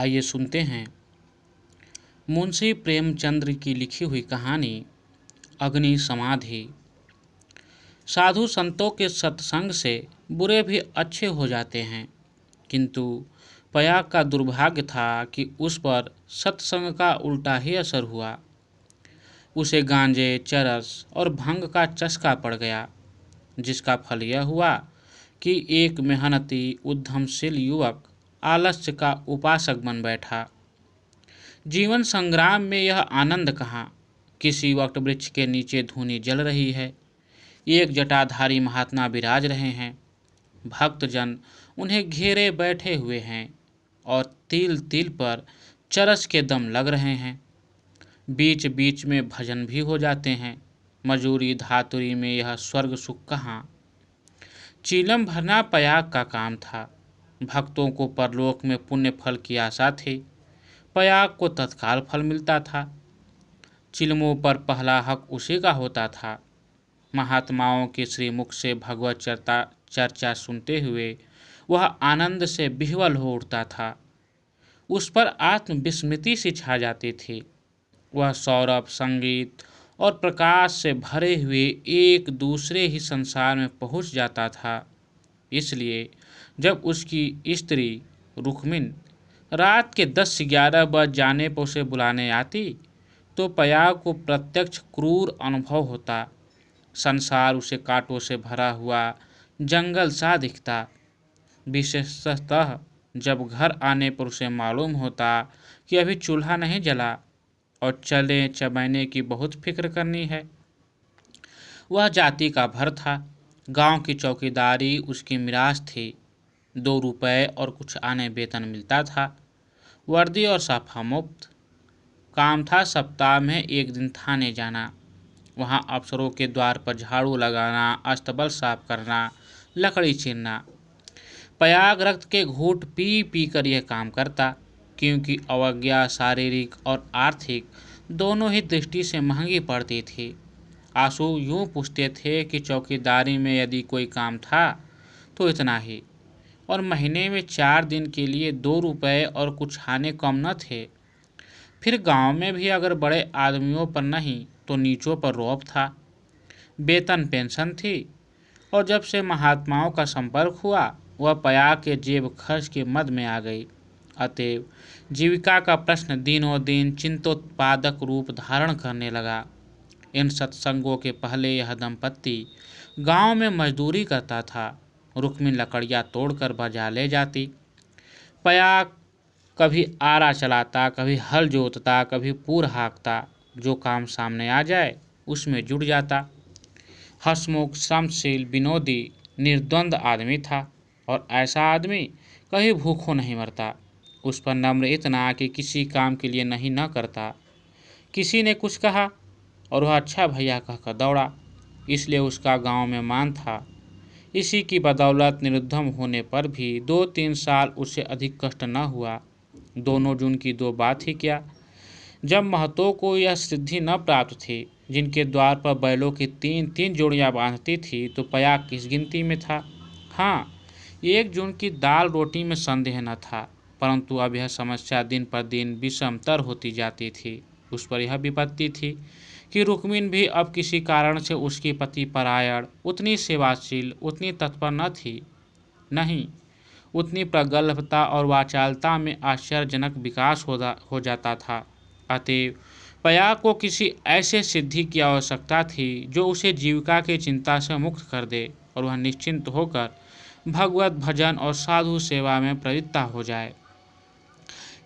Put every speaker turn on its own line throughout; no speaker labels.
आइए सुनते हैं मुंशी प्रेमचंद्र की लिखी हुई कहानी अग्नि समाधि। साधु संतों के सत्संग से बुरे भी अच्छे हो जाते हैं, किंतु पयाग का दुर्भाग्य था कि उस पर सत्संग का उल्टा ही असर हुआ। उसे गांजे, चरस और भंग का चस्का पड़ गया, जिसका फल यह हुआ कि एक मेहनती उद्यमशील युवक आलस्य का उपासक बन बैठा। जीवन संग्राम में यह आनंद कहाँ। किसी वट वृक्ष के नीचे धूनी जल रही है, एक जटाधारी महात्मा विराज रहे हैं, भक्तजन उन्हें घेरे बैठे हुए हैं और तिल तिल पर चरस के दम लग रहे हैं। बीच बीच में भजन भी हो जाते हैं। मजूरी धातुरी में यह स्वर्ग सुख कहाँ। चीलम भरना पयाग का काम था। भक्तों को परलोक में पुण्य फल की आशा थी। पयाग को तत्काल फल मिलता था। चिलमों पर पहला हक उसी का होता था। महात्माओं के श्रीमुख से भगवत चर्चा सुनते हुए वह आनंद से विह्वल हो उठता था। उस पर आत्मविस्मृति सी छा जाती थी। वह सौरभ, संगीत और प्रकाश से भरे हुए एक दूसरे ही संसार में पहुंच जाता था। इसलिए जब उसकी स्त्री रुक्मिन रात के 10-11 बज जाने पर उसे बुलाने आती, तो पयाग को प्रत्यक्ष क्रूर अनुभव होता। संसार उसे कांटों से भरा हुआ जंगल सा दिखता। विशेषतः जब घर आने पर उसे मालूम होता कि अभी चूल्हा नहीं जला और चले चबैने की बहुत फिक्र करनी है। वह जाति का भर था। गांव की चौकीदारी उसकी मिराज थी। 2 रुपए और कुछ आने वेतन मिलता था। वर्दी और साफा मुफ्त। काम था सप्ताह में 1 दिन थाने जाना, वहाँ अफसरों के द्वार पर झाड़ू लगाना, अस्तबल साफ करना, लकड़ी चीरना। पयाग रक्त के घूंट पी पी कर यह काम करता, क्योंकि अवज्ञा शारीरिक और आर्थिक दोनों ही दृष्टि से महंगी पड़ती थी। आंसू यूं पूछते थे कि चौकीदारी में यदि कोई काम था तो इतना ही, और महीने में 4 दिन के लिए 2 रुपए और कुछ आने कम न थे। फिर गांव में भी अगर बड़े आदमियों पर नहीं तो नीचों पर रौब था। वेतन पेंशन थी, और जब से महात्माओं का संपर्क हुआ वह पयाग के जेब खर्च के मद में आ गई। अतएव जीविका का प्रश्न दिनों दिन चिंतोत्पादक रूप धारण करने लगा। इन सत्संगों के पहले यह दंपत्ति गांव में मजदूरी करता था। रुक्मिन लकड़ियाँ तोड़कर बाजार ले जाती। पयाग कभी आरा चलाता, कभी हल जोतता, कभी पूर हाँकता। जो काम सामने आ जाए उसमें जुट जाता। हंसमुख, श्रमशील, विनोदी, निर्द्वंद आदमी था, और ऐसा आदमी कभी भूखों नहीं मरता। उस पर नम्र इतना कि किसी काम के लिए नहीं न करता। किसी ने कुछ कहा और वह अच्छा भैया कहकर दौड़ा, इसलिए उसका गांव में मान था। इसी की बदौलत निरुद्धम होने पर भी 2-3 साल उससे अधिक कष्ट न हुआ। दोनों जून की 2 बात ही क्या, जब महतों को यह सिद्धि न प्राप्त थी जिनके द्वार पर बैलों की 3-3 जोड़ियां बांधती थी, तो पयाग किस गिनती में था। हाँ, 1 जून की दाल रोटी में संदेह न था, परंतु अब यह समस्या दिन पर दिन विषमतर होती जाती थी। उस पर यह विपत्ति थी कि रुक्मिन भी अब किसी कारण से उसकी पति परायण, उतनी सेवाशील, उतनी तत्पर न थी। नहीं, उतनी प्रगल्भता और वाचालता में आश्चर्यजनक विकास हो जाता था। अतएव पयाग को किसी ऐसे सिद्धि की आवश्यकता थी जो उसे जीविका की चिंता से मुक्त कर दे और वह निश्चिंत होकर भगवत भजन और साधु सेवा में प्रवृत्त हो जाए।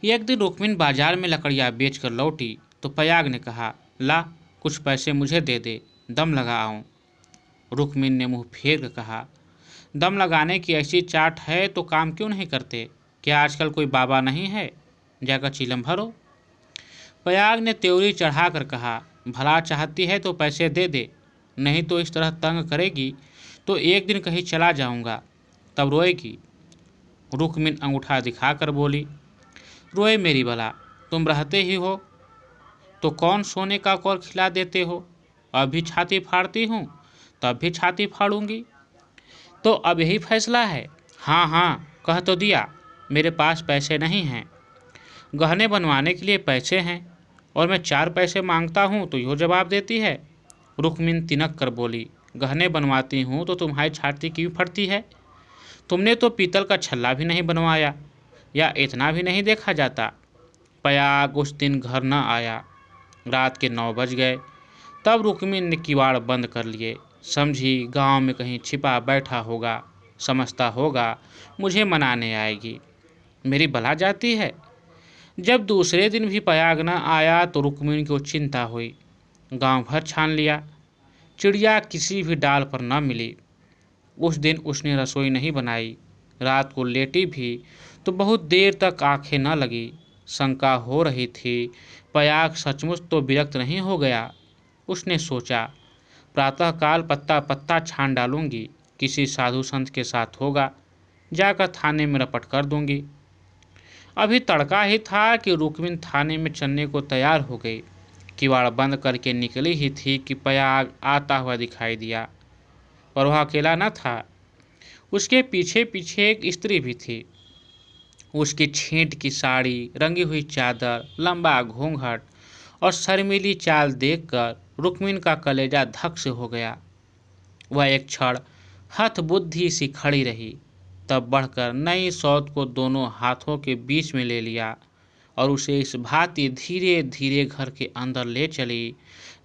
एक दिन रुक्मिन बाजार में लकड़ियाँ बेचकर लौटी तो पयाग ने कहा, ला कुछ पैसे मुझे दे दे, दम लगा आऊं। रुक्मिन ने मुंह फेर कर कहा, दम लगाने की ऐसी चाट है तो काम क्यों नहीं करते। क्या आजकल कोई बाबा नहीं है, जाकर चिलम भरो। पयाग ने त्योरी चढ़ाकर कहा, भला चाहती है तो पैसे दे दे, नहीं तो इस तरह तंग करेगी तो एक दिन कहीं चला जाऊंगा, तब रोएगी। रुक्मिन अंगूठा दिखाकर बोली, रोए मेरी भला, तुम रहते ही हो तो कौन सोने का कौर खिला देते हो। अभी छाती फाड़ती हूँ, तब भी छाती फाड़ूंगी। तो अब यही फैसला है। हाँ हाँ, कह तो दिया, मेरे पास पैसे नहीं हैं। गहने बनवाने के लिए पैसे हैं और मैं 4 पैसे मांगता हूँ तो यो जवाब देती है। रुक्मिन तिनक कर बोली, गहने बनवाती हूँ तो तुम्हारी छाती क्यों फटती है? तुमने तो पीतल का छल्ला भी नहीं बनवाया, या इतना भी नहीं देखा जाता। पयाग उस दिन घर न आया। रात के 9 बज गए। तब रुक्मिन ने किवाड़ बंद कर लिए। समझी गांव में कहीं छिपा बैठा होगा, समझता होगा मुझे मनाने आएगी, मेरी बला जाती है। जब दूसरे दिन भी पयाग न आया तो रुक्मिन को चिंता हुई। गांव भर छान लिया, चिड़िया किसी भी डाल पर न मिली। उस दिन उसने रसोई नहीं बनाई। रात को लेटी भी तो बहुत देर तक आंखें न लगी। शंका हो रही थी, पयाग सचमुच तो विरक्त नहीं हो गया। उसने सोचा, प्रातःकाल पत्ता पत्ता छान डालूंगी, किसी साधु संत के साथ होगा, जाकर थाने में रपट कर दूंगी। अभी तड़का ही था कि रुक्मिन थाने में चलने को तैयार हो गई। किवाड़ बंद करके निकली ही थी कि पयाग आता हुआ दिखाई दिया। पर वह अकेला न था, उसके पीछे पीछे एक स्त्री भी थी। उसकी छींट की साड़ी, रंगी हुई चादर, लंबा घूंघट और शर्मीली चाल देखकर रुक्मिन का कलेजा धक से हो गया। वह एक क्षण हतबुद्धि सी खड़ी रही, तब बढ़कर नई सौत को दोनों हाथों के बीच में ले लिया और उसे इस भांति धीरे धीरे घर के अंदर ले चली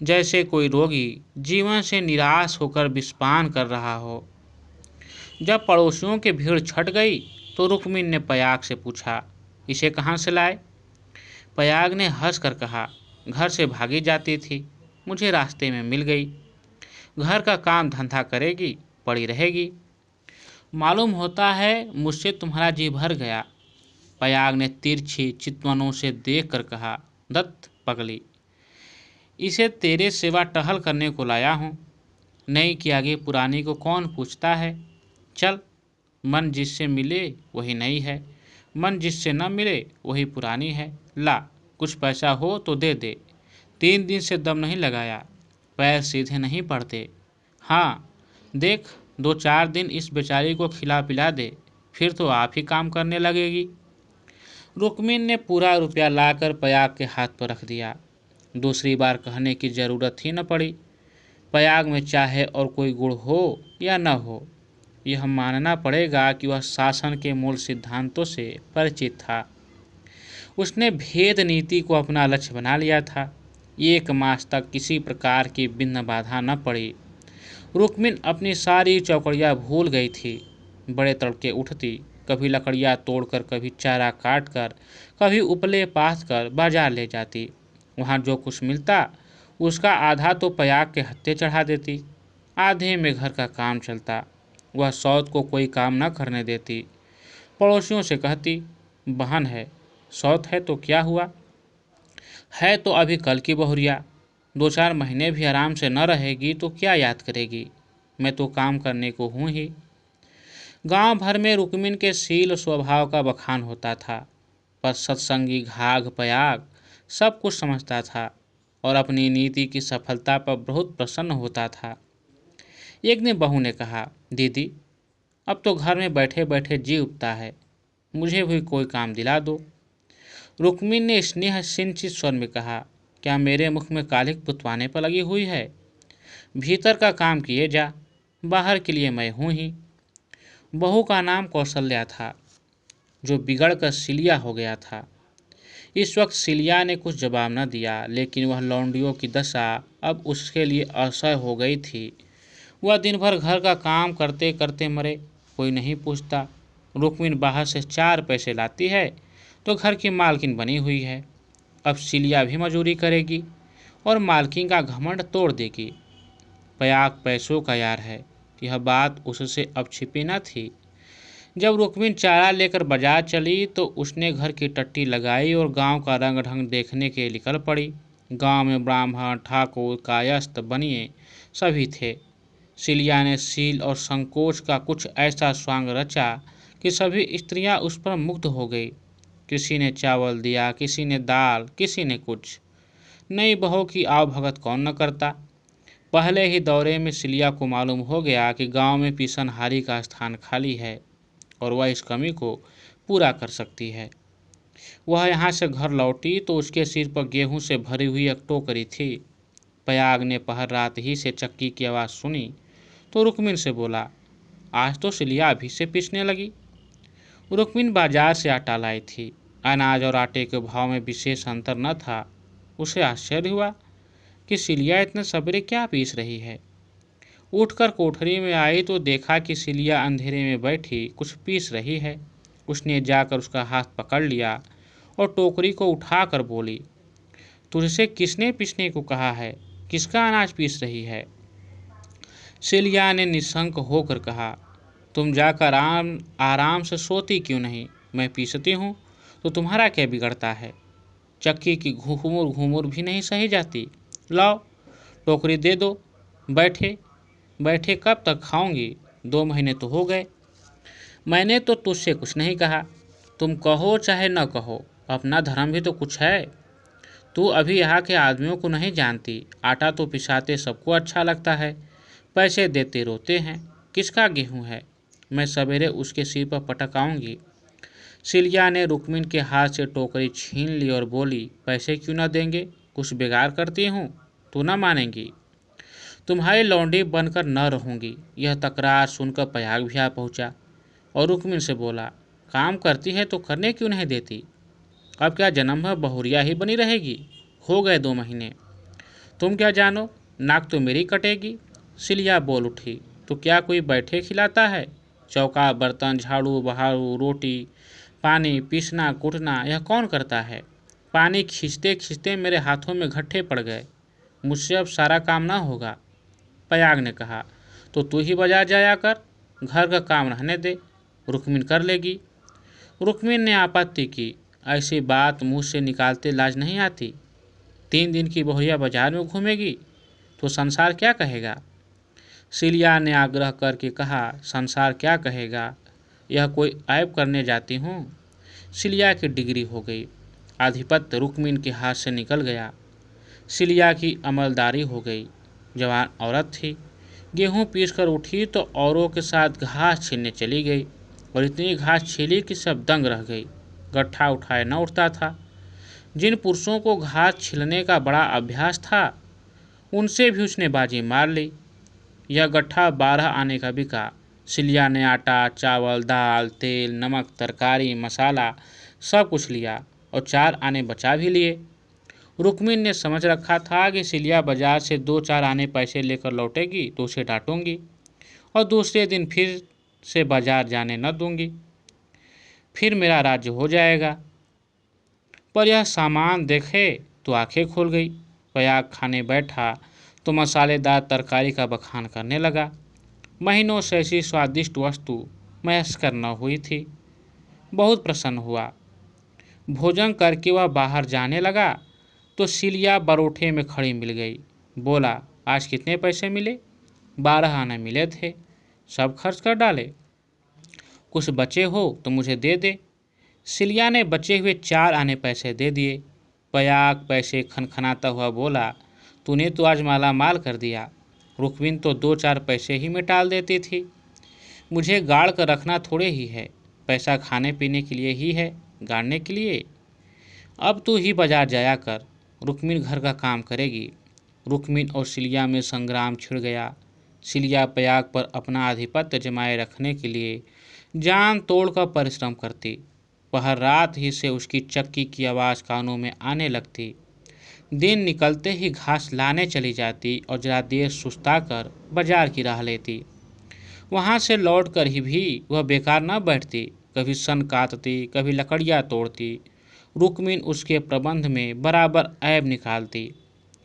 जैसे कोई रोगी जीवन से निराश होकर विषपान कर रहा हो। जब पड़ोसियों की भीड़ छट गई तो रुक्मिन ने पयाग से पूछा, इसे कहाँ से लाए? पयाग ने हंस कर कहा, घर से भागी जाती थी, मुझे रास्ते में मिल गई। घर का काम धंधा करेगी, पड़ी रहेगी। मालूम होता है मुझसे तुम्हारा जी भर गया। पयाग ने तिरछी चितवनों से देख कर कहा, दत्त पगली, इसे तेरे सेवा टहल करने को लाया हूँ। नई के आगे पुरानी को कौन पूछता है? चल, मन जिससे मिले वही नई है, मन जिससे न मिले वही पुरानी है। ला, कुछ पैसा हो तो दे दे। 3 दिन से दम नहीं लगाया, पैर सीधे नहीं पड़ते। हाँ देख, 2-4 दिन इस बेचारी को खिला पिला दे, फिर तो आप ही काम करने लगेगी। रुक्मिन ने पूरा रुपया लाकर पयाग के हाथ पर रख दिया। दूसरी बार कहने की जरूरत ही न पड़ी। पयाग में चाहे और कोई गुण हो या न हो, यह मानना पड़ेगा कि वह शासन के मूल सिद्धांतों से परिचित था। उसने भेद नीति को अपना लक्ष्य बना लिया था। 1 मास तक किसी प्रकार की विघ्न बाधा न पड़ी। रुक्मिन अपनी सारी चौकड़ियाँ भूल गई थी। बड़े तड़के उठती, कभी लकड़ियाँ तोड़कर, कभी चारा काट कर, कभी उपले पाथ कर बाजार ले जाती। वहाँ जो कुछ मिलता उसका आधा तो पयाग के हत्थे चढ़ा देती, आधे में घर का काम चलता। वह सौत को कोई काम न करने देती। पड़ोसियों से कहती, बहन है, सौत है तो क्या हुआ, है तो अभी कल की बहुरिया, 2-4 महीने भी आराम से न रहेगी तो क्या याद करेगी, मैं तो काम करने को हूँ ही। गांव भर में रुक्मिन के शील स्वभाव का बखान होता था, पर सत्संगी घाघ पयाग सब कुछ समझता था और अपनी नीति की सफलता पर बहुत प्रसन्न होता था। एक दिन बहू ने कहा, दीदी, अब तो घर में बैठे बैठे जी उठता है, मुझे भी कोई काम दिला दो। रुक्मिन ने स्नेह सिंचित स्वर में कहा, क्या मेरे मुख में कालिक पुतवाने पर लगी हुई है? भीतर का काम किए जा, बाहर के लिए मैं हूँ ही। बहू का नाम कौशल्या था, जो बिगड़ कर सिलिया हो गया था। इस वक्त सिलिया ने कुछ जवाब न दिया, लेकिन वह लौंडियों की दशा अब उसके लिए असह्य हो गई थी। वह दिन भर घर का काम करते करते मरे, कोई नहीं पूछता। रुक्मिन बाहर से 4 पैसे लाती है तो घर की मालकिन बनी हुई है। अब सिलिया भी मजूरी करेगी और मालकिन का घमंड तोड़ देगी। पयाग पैसों का यार है, यह बात उससे अब छिपी न थी। जब रुक्मिन चारा लेकर बाजार चली तो उसने घर की टट्टी लगाई और गांव का रंग ढंग देखने के निकल पड़ी। गांव में ब्राह्मण, ठाकुर, कायस्थ, बनिए सभी थे। सिलिया ने सील और संकोच का कुछ ऐसा स्वांग रचा कि सभी स्त्रियां उस पर मुग्ध हो गई। किसी ने चावल दिया, किसी ने दाल, किसी ने कुछ। नई बहू की आवभगत कौन न करता। पहले ही दौरे में सिलिया को मालूम हो गया कि गांव में पीसनहारी का स्थान खाली है और वह इस कमी को पूरा कर सकती है। वह यहाँ से घर लौटी तो उसके सिर पर गेहूं से भरी हुई एक टोकरी थी। पयाग ने पहर रात ही से चक्की की आवाज़ सुनी तो रुक्मिन से बोला, आज तो सिलिया अभी से पीसने लगी। रुक्मिन बाजार से आटा लाई थी। अनाज और आटे के भाव में विशेष अंतर न था। उसे आश्चर्य हुआ कि सिलिया इतने सवेरे क्या पीस रही है। उठकर कोठरी में आई तो देखा कि सिलिया अंधेरे में बैठी कुछ पीस रही है। उसने जाकर उसका हाथ पकड़ लिया और टोकरी को उठाकर बोली, तुझसे किसने पीसने को कहा है? किसका अनाज पीस रही है? सिलिया ने निशंक होकर कहा, तुम जाकर आराम से सोती क्यों नहीं? मैं पीसती हूँ तो तुम्हारा क्या बिगड़ता है? चक्की की घूमुर घूमुर भी नहीं सही जाती। लाओ टोकरी दे दो। बैठे बैठे कब तक खाऊंगी? 2 महीने तो हो गए। मैंने तो तुझसे कुछ नहीं कहा। तुम कहो चाहे न कहो, अपना धर्म भी तो कुछ है। तू अभी यहाँ के आदमियों को नहीं जानती। आटा तो पिसाते सबको अच्छा लगता है, पैसे देते रोते हैं। किसका गेहूँ है? मैं सवेरे उसके सिर पर पटक आऊँगी। सिलिया ने रुक्मिन के हाथ से टोकरी छीन ली और बोली, पैसे क्यों न देंगे? कुछ बेगार करती हूँ? तू न मानेंगी। तुम्हारी लौंडी बनकर न रहूँगी। यह तकरार सुनकर पयाग भी आ पहुँचा और रुक्मिन से बोला, काम करती है तो करने क्यों नहीं देती? अब क्या जन्म भर बहुरिया ही बनी रहेगी? हो गए 2 महीने। तुम क्या जानो, नाक तो मेरी कटेगी। सिलिया बोल उठी, तो क्या कोई बैठे खिलाता है? चौका बर्तन झाड़ू बहारू रोटी पानी पीसना कूटना यह कौन करता है? पानी खींचते खींचते मेरे हाथों में घट्ठे पड़ गए। मुझसे अब सारा काम ना होगा। पयाग ने कहा, तो तू ही बाजार जाया कर, घर का काम रहने दे, रुक्मिन कर लेगी। रुक्मिन ने आपत्ति की, ऐसी बात मुँह से निकालते लाज नहीं आती। 3 दिन की बहुरिया बाजार में घूमेगी तो संसार क्या कहेगा? सिलिया ने आग्रह करके कहा, संसार क्या कहेगा? यह कोई ऐब करने जाती हूँ? सिलिया की डिग्री हो गई। आधिपत्य रुक्मिन के हाथ से निकल गया। सिलिया की अमलदारी हो गई। जवान औरत थी। गेहूं पीस कर उठी तो औरों के साथ घास छीलने चली गई और इतनी घास छीली कि सब दंग रह गई। गट्ठा उठाए न उठता था। जिन पुरुषों को घास छीलने का बड़ा अभ्यास था उनसे भी उसने बाजी मार ली। यह गट्ठा 12 आने का बिका। सिलिया ने आटा चावल दाल तेल नमक तरकारी मसाला सब कुछ लिया और 4 आने बचा भी लिए। रुक्मिन ने समझ रखा था कि सिलिया बाजार से 2-4 आने पैसे लेकर लौटेगी तो उसे डांटूंगी और दूसरे दिन फिर से बाजार जाने न दूंगी। फिर मेरा राज्य हो जाएगा। पर यह सामान देखे तो आंखें खोल गई। पयाग खाने बैठा तो मसालेदार तरकारी का बखान करने लगा। महीनों से ऐसी स्वादिष्ट वस्तु मैसर न हुई थी। बहुत प्रसन्न हुआ। भोजन करके वह बाहर जाने लगा तो सिलिया बरोठे में खड़ी मिल गई। बोला, आज कितने पैसे मिले? 12 आने मिले थे, सब खर्च कर डाले। कुछ बचे हो तो मुझे दे दे। सिलिया ने बचे हुए 4 आने पैसे दे दिए। पयाग पैसे खनखनाता हुआ बोला, तूने तो आज माला माल कर दिया। रुक्मिन तो 2-4 पैसे ही में टाल देती थी। मुझे गाड़ कर रखना थोड़े ही है। पैसा खाने पीने के लिए ही है, गाड़ने के लिए। अब तू ही बाजार जाया कर, रुक्मिन घर का काम करेगी। रुक्मिन और सिलिया में संग्राम छिड़ गया। सिलिया पयाग पर अपना आधिपत्य जमाए रखने के लिए जान तोड़कर परिश्रम करती। पहर रात ही से उसकी चक्की की आवाज़ कानों में आने लगती। दिन निकलते ही घास लाने चली जाती और जरा देर सुस्ता कर बाजार की राह लेती। वहाँ से लौट कर ही भी वह बेकार न बैठती। कभी सन काटती, कभी लकड़ियाँ तोड़ती। रुक्मिन उसके प्रबंध में बराबर ऐब निकालती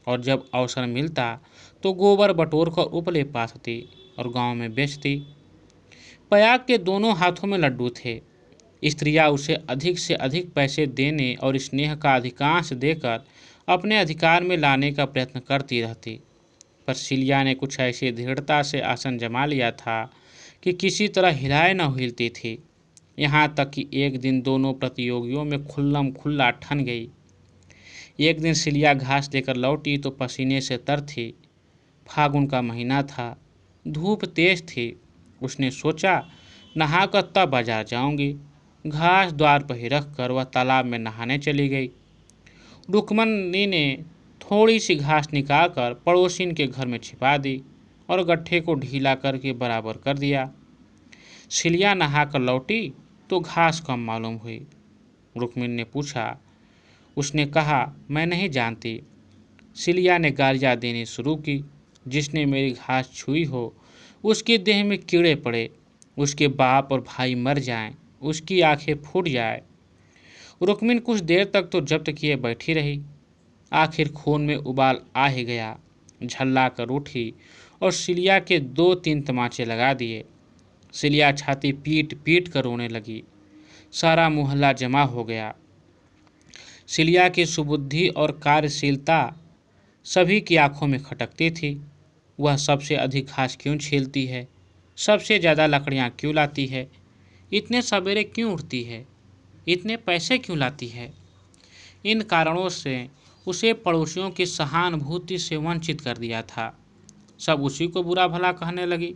और जब अवसर मिलता तो गोबर बटोर कर उपले पाथती और गांव में बेचती। पयाग के दोनों हाथों में लड्डू थे। स्त्रियां उसे अधिक से अधिक पैसे देने और स्नेह का अधिकांश देकर अपने अधिकार में लाने का प्रयत्न करती रहती। पर सिलिया ने कुछ ऐसी दृढ़ता से आसन जमा लिया था कि किसी तरह हिलाए न हिलती थी। यहाँ तक कि एक दिन दोनों प्रतियोगियों में खुल्लम खुल्ला ठन गई। एक दिन सिलिया घास लेकर लौटी तो पसीने से तर थी। फागुन का महीना था, धूप तेज थी। उसने सोचा, नहाकर तब बाजार जाऊंगी। घास द्वार पर ही रख कर वह तालाब में नहाने चली गई। रुक्मणी ने थोड़ी सी घास निकालकर पड़ोसिन के घर में छिपा दी और गट्ठे को ढीला करके बराबर कर दिया। सिलिया नहाकर लौटी तो घास कम मालूम हुई। रुक्मिणी ने पूछा। उसने कहा, मैं नहीं जानती। सिलिया ने गालियाँ देनी शुरू की। जिसने मेरी घास छुई हो उसके देह में कीड़े पड़े, उसके बाप और भाई मर जाएं, उसकी आंखें फूट जाए। रुक्मिणी कुछ देर तक तो जब्त किए बैठी रही। आखिर खून में उबाल आ ही गया। झल्ला कर उठी और सिलिया के 2-3 तमाचे लगा दिए। सिलिया छाती पीट पीट कर रोने लगी। सारा मोहल्ला जमा हो गया। सिलिया की सुबुद्धि और कार्यशीलता सभी की आंखों में खटकती थी। वह सबसे अधिक घास क्यों छीलती है, सबसे ज़्यादा लकड़ियाँ क्यों लाती है, इतने सवेरे क्यों उठती है, इतने पैसे क्यों लाती है। इन कारणों से उसे पड़ोसियों की सहानुभूति से वंचित कर दिया था। सब उसी को बुरा भला कहने लगी।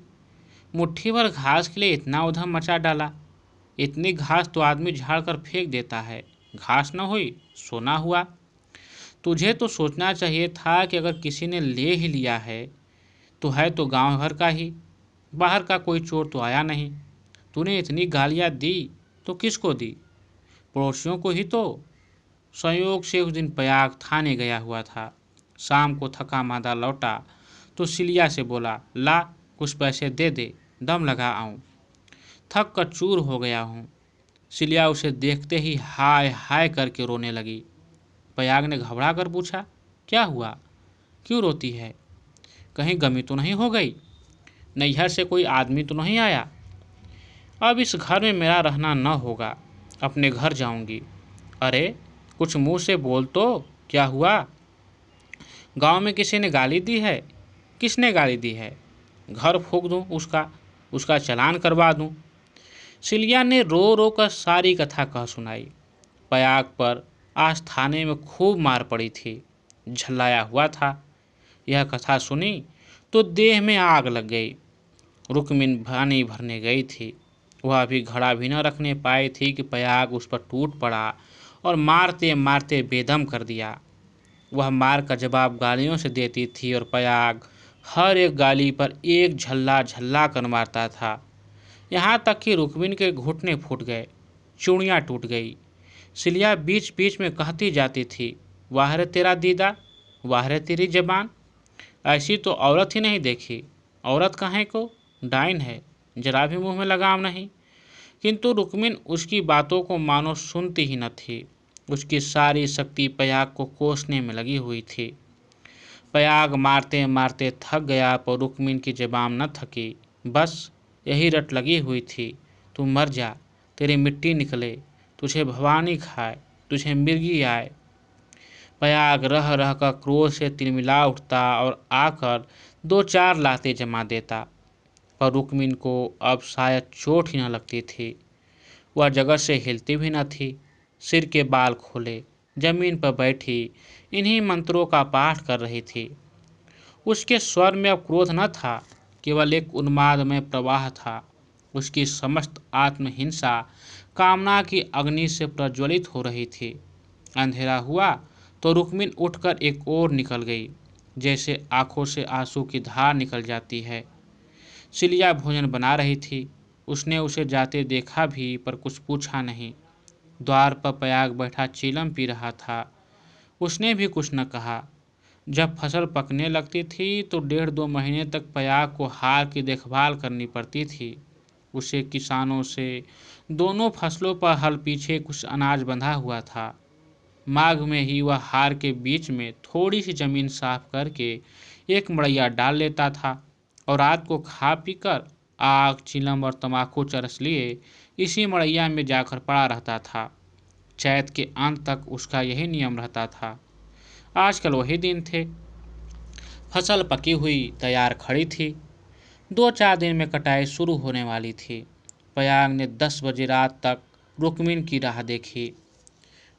मुट्ठी भर घास के लिए इतना उधम मचा डाला। इतनी घास तो आदमी झाड़ कर फेंक देता है, घास न हुई सोना हुआ। तुझे तो सोचना चाहिए था कि अगर किसी ने ले ही लिया है तो गांव भर का ही, बाहर का कोई चोर तो आया नहीं। तूने इतनी गालियां दी तो किसको दी? पड़ोसियों को ही तो। संयोग से उस दिन पयाग थाने गया हुआ था। शाम को थका मांदा लौटा तो सिलिया से बोला, ला कुछ पैसे दे दे, दम लगा आऊं, थक कर चूर हो गया हूँ। सिलिया उसे देखते ही हाय हाय करके रोने लगी। पयाग ने घबरा कर पूछा, क्या हुआ, क्यों रोती है? कहीं गमी तो नहीं हो गई? नैहर से कोई आदमी तो नहीं आया? अब इस घर में मेरा रहना न होगा, अपने घर जाऊंगी। अरे कुछ मुंह से बोल तो, क्या हुआ? गांव में किसी ने गाली दी है? किसने गाली दी है? घर फूंक दूं उसका चालान करवा दूं। सिलिया ने रो रो कर सारी कथा कह सुनाई। पयाग पर आज थाने में खूब मार पड़ी थी, झल्लाया हुआ था। यह कथा सुनी तो देह में आग लग गई। रुक्मिणी पानी भरने गई थी। वह अभी घड़ा भी न रखने पाई थी कि पयाग उस पर टूट पड़ा और मारते मारते बेदम कर दिया। वह मार का जवाब गालियों से देती थी और पयाग हर एक गाली पर एक झल्ला झल्ला कर मारता था। यहाँ तक कि रुक्मिणी के घुटने फूट गए, चूड़ियाँ टूट गई। सिलिया बीच बीच में कहती जाती थी, वाह रे तेरा दीदा, वाह रे तेरी जबान, ऐसी तो औरत ही नहीं देखी। औरत कहें को, डाइन है, जरा भी मुंह में लगाम नहीं। किंतु रुक्मिणी उसकी बातों को मानो सुनती ही न थी। उसकी सारी शक्ति पयाग को कोसने में लगी हुई थी। पयाग मारते मारते थक गया पर रुक्मिणी की जबान न थकी। बस यही रट लगी हुई थी, तू मर जा, तेरी मिट्टी निकले, तुझे भवानी खाए, तुझे मिर्गी आए। पयाग रह रह कर क्रोध से तिलमिला उठता और आकर 2-4 लातें जमा देता, पर रुक्मिणी को अब शायद चोट ही न लगती थी। वह जगह से हिलती भी न थी। सिर के बाल खोले जमीन पर बैठी इन्हीं मंत्रों का पाठ कर रही थी। उसके स्वर में अब क्रोध न था, केवल एक उन्माद में प्रवाह था। उसकी समस्त आत्महिंसा कामना की अग्नि से प्रज्वलित हो रही थी। अंधेरा हुआ तो रुक्मिणी उठकर एक ओर निकल गई, जैसे आंखों से आंसू की धार निकल जाती है। सिलिया भोजन बना रही थी। उसने उसे जाते देखा भी पर कुछ पूछा नहीं। द्वार पर पयाग बैठा चीलम पी रहा था। उसने भी कुछ न कहा। जब फसल पकने लगती थी तो 1.5-2 महीने तक पयाग को हार की देखभाल करनी पड़ती थी। उसे किसानों से दोनों फसलों पर हल पीछे कुछ अनाज बंधा हुआ था। माघ में ही वह हार के बीच में थोड़ी सी जमीन साफ करके एक मड़ैया डाल लेता था और रात को खा पीकर आग, चिलम और तम्बाकू चरस लिए इसी मड़ैया में जाकर पड़ा रहता था। चैत के अंत तक उसका यही नियम रहता था। आजकल वही दिन थे। फसल पकी हुई तैयार खड़ी थी। 2-4 दिन में कटाई शुरू होने वाली थी। पयाग ने 10 बजे रात तक रुक्मिणी की राह देखी।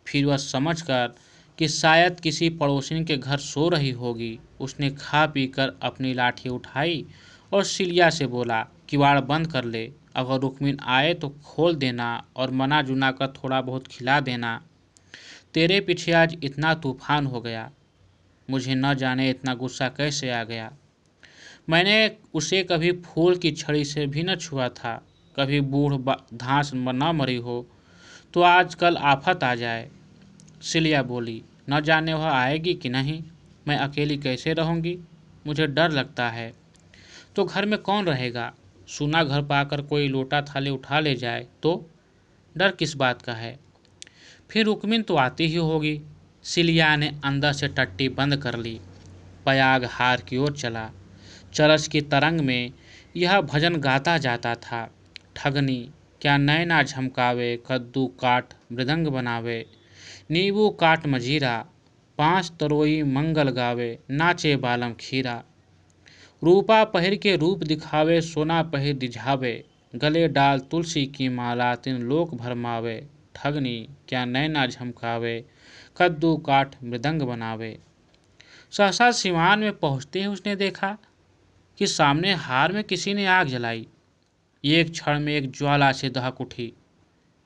फिर वह समझकर कि शायद किसी पड़ोसिन के घर सो रही होगी, उसने खा पी कर अपनी लाठी उठाई और सिलिया से बोला, किवाड़ बंद कर ले, अगर रुक्मिन आए तो खोल देना और मना जुना कर थोड़ा बहुत खिला देना। तेरे पीछे आज इतना तूफान हो गया, मुझे न जाने इतना गुस्सा कैसे आ गया। मैंने उसे कभी फूल की छड़ी से भी न छुआ था, कभी बूढ़ घास न मरी हो तो आजकल आफत आ जाए। सिलिया बोली, न जाने वह आएगी कि नहीं, मैं अकेली कैसे रहूँगी, मुझे डर लगता है। तो घर में कौन रहेगा? सूना घर पाकर कोई लोटा थाली उठा ले जाए तो? डर किस बात का है? फिर रुक्मिन तो आती ही होगी। सिलिया ने अंदर से टट्टी बंद कर ली। पयाग हार की ओर चला। चरस की तरंग में यह भजन गाता जाता था। ठगनी क्या नैना झमकावे, कद्दू काट मृदंग बनावे, नींबू काट मजीरा, 5 तरोई मंगल गावे, नाचे बालम खीरा। रूपा पहिर के रूप दिखावे, सोना पहिर रिझावे, गले डाल तुलसी की माला, तीन लोक भरमावे। ठगनी क्या नैना झमकावे, कद्दू काट मृदंग बनावे। सहसा सिवान में पहुँचते ही उसने देखा कि सामने हार में किसी ने आग जलाई। एक क्षण में एक ज्वाला से दहक उठी।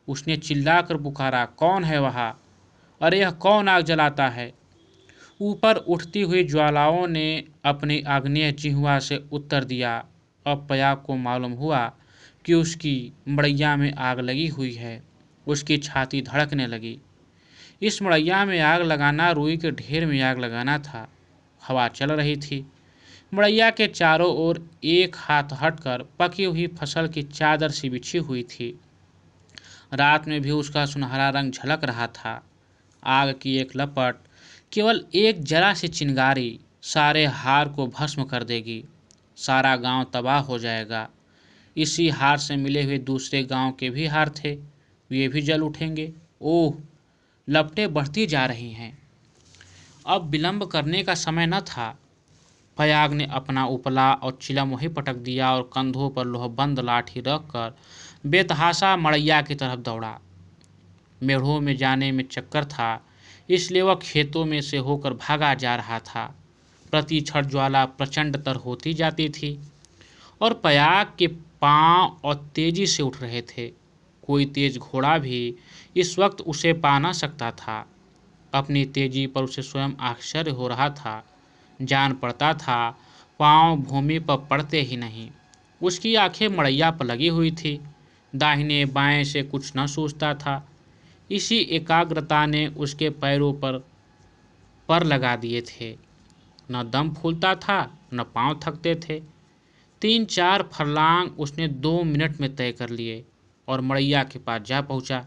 उसने चिल्लाकर पुकारा, कौन है वहाँ? अरे यह कौन आग जलाता है? ऊपर उठती हुई ज्वालाओं ने अपनी आग्नेय जिह्वा से उत्तर दिया। अब पयाग को मालूम हुआ कि उसकी मड़ैया में आग लगी हुई है। उसकी छाती धड़कने लगी। इस मड़ैया में आग लगाना रुई के ढेर में आग लगाना था। हवा चल रही थी। मड़ैया के चारों ओर एक हाथ हटकर पकी हुई फसल की चादर सी बिछी हुई थी। रात में भी उसका सुनहरा रंग झलक रहा था। आग की एक लपट, केवल एक जरा सी चिंगारी सारे हार को भस्म कर देगी। सारा गांव तबाह हो जाएगा। इसी हार से मिले हुए दूसरे गांव के भी हार थे, वे भी जल उठेंगे। ओह, लपटें बढ़ती जा रही हैं। अब विलंब करने का समय न था। पयाग ने अपना उपला और चिलम वहीं पटक दिया और कंधों पर लोहबंद लाठी रखकर बेतहाशा मड़ैया की तरफ दौड़ा। मेढ़ों में जाने में चक्कर था, इसलिए वह खेतों में से होकर भागा जा रहा था। प्रति क्षण ज्वाला प्रचंडतर होती जाती थी और पयाग के पांव और तेजी से उठ रहे थे। कोई तेज घोड़ा भी इस वक्त उसे पा न सकता था। अपनी तेजी पर उसे स्वयं आश्चर्य हो रहा था। जान पड़ता था पांव भूमि पर पड़ते ही नहीं। उसकी आंखें मड़ैया पर लगी हुई थी। दाहिने बाएं से कुछ न सूझता था। इसी एकाग्रता ने उसके पैरों पर लगा दिए थे। न दम फूलता था, न पांव थकते थे। 3-4 फरलांग उसने 2 मिनट में तय कर लिए और मड़ैया के पास जा पहुंचा।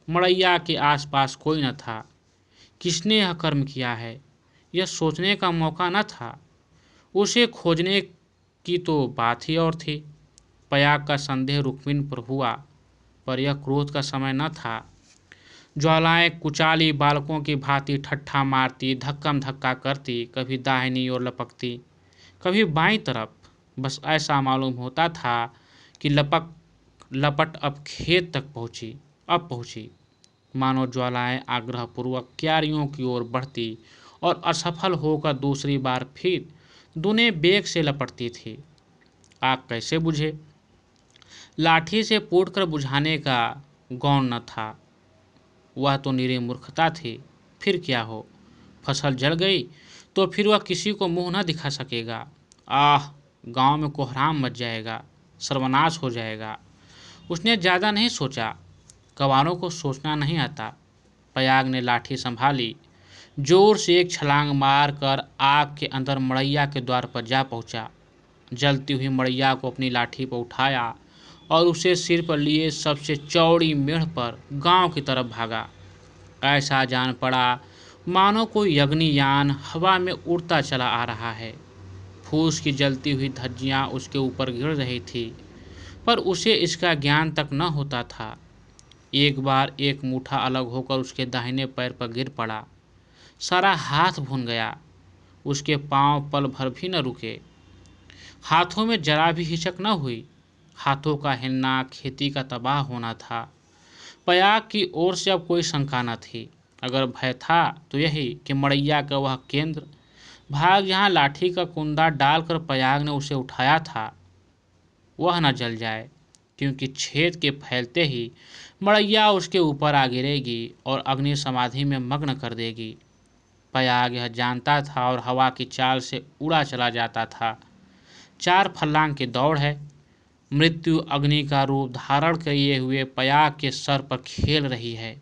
मड़ैया के आसपास कोई न था। किसने यह कर्म किया है, यह सोचने का मौका न था। उसे खोजने की तो बात ही और थी। पयाग का संदेह रुक्मिन पर हुआ, पर यह क्रोध का समय न था। ज्वालाएं कुचाली बालकों की भांति ठट्ठा मारती, धक्कम धक्का करती, कभी दाहिनी ओर लपकती, कभी बाईं तरफ। बस ऐसा मालूम होता था कि लपट अब खेत तक पहुंची। मानो ज्वालाएं आग्रहपूर्वक क्यारियों की ओर बढ़ती और असफल होकर दूसरी बार फिर दुने बेग से लपटती थी। आग कैसे बुझे? लाठी से पोड़कर बुझाने का गौण न था। वह तो निरी मूर्खता थी। फिर क्या हो, फसल जल गई तो फिर वह किसी को मुंह न दिखा सकेगा। आह, गांव में कोहराम मच जाएगा, सर्वनाश हो जाएगा। उसने ज़्यादा नहीं सोचा। गंवारों को सोचना नहीं आता। पयाग ने लाठी संभाली, जोर से एक छलांग मारकर आग के अंदर मड़ैया के द्वार पर जा पहुंचा। जलती हुई मड़ैया को अपनी लाठी पर उठाया और उसे सिर पर लिए सबसे चौड़ी मेढ़ पर गांव की तरफ भागा। ऐसा जान पड़ा मानो कोई अग्नियान हवा में उड़ता चला आ रहा है। फूस की जलती हुई धज्जियां उसके ऊपर गिर रही थी, पर उसे इसका ज्ञान तक न होता था। एक बार एक मुट्ठा अलग होकर उसके दाहिने पैर पर गिर पड़ा। सारा हाथ भून गया। उसके पांव पल भर भी न रुके। हाथों में जरा भी हिचक न हुई। हाथों का हिलना खेती का तबाह होना था। पयाग की ओर से अब कोई शंका न थी। अगर भय था तो यही कि मड़ैया का वह केंद्र भाग जहाँ लाठी का कुंदा डालकर पयाग ने उसे उठाया था, वह न जल जाए। क्योंकि छेद के फैलते ही मड़ैया उसके ऊपर आ गिरेगी और अग्नि समाधि में मग्न कर देगी। पयाग यह जानता था और हवा की चाल से उड़ा चला जाता था। 4 फर्लांग की दौड़ है। मृत्यु अग्नि का रूप धारण किए हुए पयाग के सर पर खेल रही है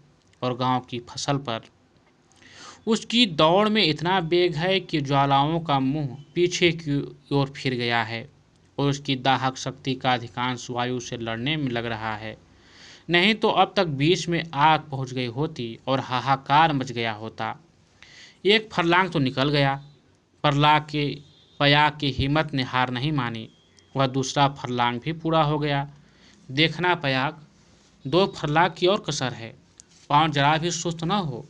और गांव की फसल पर। उसकी दौड़ में इतना वेग है कि ज्वालाओं का मुंह पीछे की ओर फिर गया है और उसकी दाहक शक्ति का अधिकांश वायु से लड़ने में लग रहा है। नहीं तो अब तक बीच में आग पहुंच गई होती और हाहाकार मच गया होता। एक फर्लांग तो निकल गया। पयाग की हिम्मत ने हार नहीं मानी। वह दूसरा फर्लांग भी पूरा हो गया। देखना पयाग, 2 फर्लांग की और कसर है, पांव जरा भी सुस्त न हो।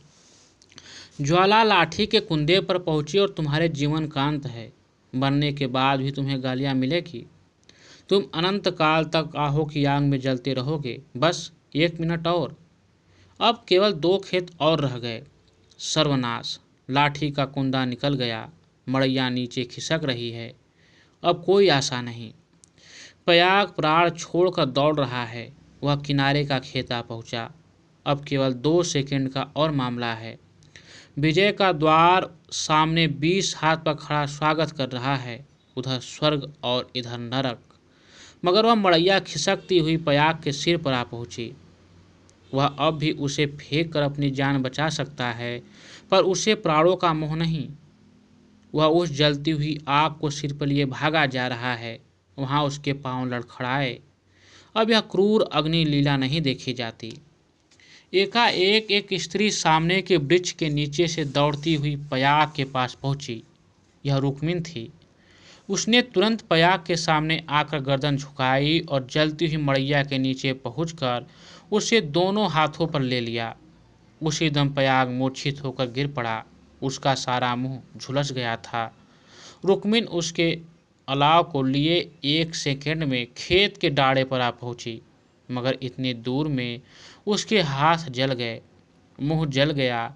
ज्वाला लाठी के कुंदे पर पहुंची और तुम्हारे जीवन का अंत है। मरने के बाद भी तुम्हें गालियां मिलेगी। तुम अनंत काल तक आहो की आग में जलते रहोगे। बस 1 मिनट और। अब केवल 2 खेत और रह गए। सर्वनाश! लाठी का कुंदा निकल गया। मड़ैया नीचे खिसक रही है। अब कोई आशा नहीं। पयाग प्राण छोड़कर दौड़ रहा है। वह किनारे का खेत आ पहुंचा। अब केवल 2 सेकंड का और मामला है। विजय का द्वार सामने 20 हाथ पर खड़ा स्वागत कर रहा है। उधर स्वर्ग और इधर नरक। मगर वह मड़ैया खिसकती हुई पयाग के सिर पर आ पहुंची। वह अब भी उसे फेंक कर अपनी जान बचा सकता है, पर उसे प्राणों का मोह नहीं। वह उस जलती हुई आग को सिर पर लिए भागा जा रहा है। वहां उसके पांव लड़खड़ाए। अब यह क्रूर अग्नि लीला नहीं देखी जाती। एकाएक एक स्त्री सामने के वृक्ष के नीचे से दौड़ती हुई पयाग के पास पहुंची। यह रुक्मिन थी। उसने तुरंत पयाग के सामने आकर गर्दन झुकाई और जलती हुई मड़ैया के नीचे पहुंचकर उसे दोनों हाथों पर ले लिया। उसी दम पयाग मूर्छित होकर गिर पड़ा। उसका सारा मुंह झुलस गया था। रुक्मिन उसके अलाव को लिए 1 सेकंड में खेत के डाड़े पर आ पहुंची, मगर इतनी दूर में उसके हाथ जल गए, मुंह जल गया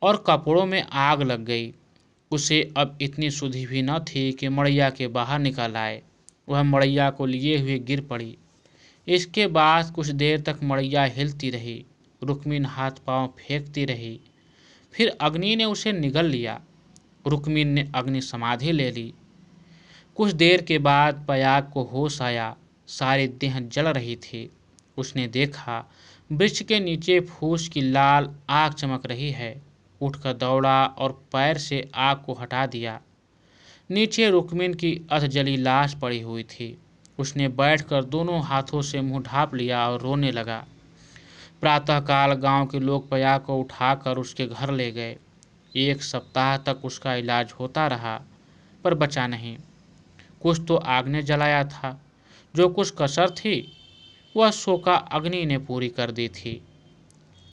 और कपड़ों में आग लग गई। उसे अब इतनी सुधि भी न थी कि मड़ैया के बाहर निकल आए। वह मड़ैया को लिए हुए गिर पड़ी। इसके बाद कुछ देर तक मड़ैया हिलती रही। रुक्मिन हाथ पांव फेंकती रही। फिर अग्नि ने उसे निगल लिया। रुक्मिन ने अग्नि समाधि ले ली। कुछ देर के बाद पयाग को होश आया। सारी देह जल रही थी। उसने देखा वृक्ष के नीचे फूस की लाल आग चमक रही है। उठकर दौड़ा और पैर से आग को हटा दिया। नीचे रुक्मिन की अधजली लाश पड़ी हुई थी। उसने बैठकर दोनों हाथों से मुंह ढांप लिया और रोने लगा। प्रातःकाल गांव के लोग पयाग को उठाकर उसके घर ले गए। 1 सप्ताह तक उसका इलाज होता रहा, पर बचा नहीं। कुछ तो आग ने जलाया था। जो कुछ कसर थी वह शोका अग्नि ने पूरी कर दी थी।